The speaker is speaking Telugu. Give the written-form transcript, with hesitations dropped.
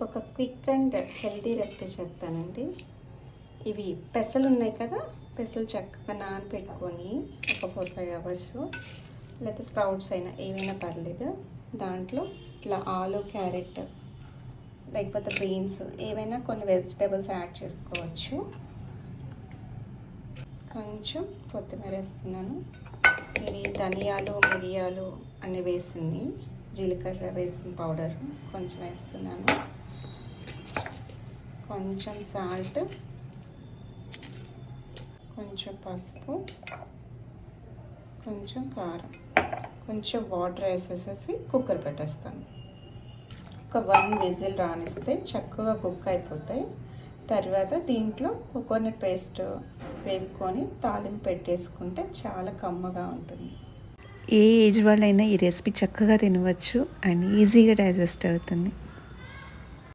ఒక క్విక్ అండ్ హెల్తీ రెసిపీ చెప్తానండి. ఇవి పెసలు ఉన్నాయి కదా, పెసలు చక్కగా నానబెట్టుకొని ఒక 4-5 అవర్స్, లేకపోతే స్ప్రౌట్స్ అయినా ఏవైనా పర్లేదు. దాంట్లో ఇట్లా ఆలు, క్యారెట్ లేకపోతే బీన్స్ ఏవైనా కొన్ని వెజిటేబుల్స్ యాడ్ చేసుకోవచ్చు. కొంచెం కొత్తిమీర వేస్తున్నాను. ఇది ధనియాలు, మిరియాలు అన్నీ వేసింది, జీలకర్ర వేసిన పౌడర్ కొంచెం వేస్తున్నాను. కొంచెం సాల్ట్, కొంచెం పసుపు, కొంచెం కారం, కొంచెం వాటర్ వేసేసేసి కుక్కర్ పెట్టేస్తాను. ఒక 1 విజిల్ రానిస్తే చక్కగా కుక్ అయిపోతాయి. తర్వాత దీంట్లో కోకోనట్ పేస్ట్ వేసుకొని తాలింపు పెట్టేసుకుంటే చాలా కమ్మగా ఉంటుంది. ఏ ఏజ్ వాళ్ళైనా ఈ రెసిపీ చక్కగా తినవచ్చు అండ్ ఈజీగా డైజెస్ట్ అవుతుంది.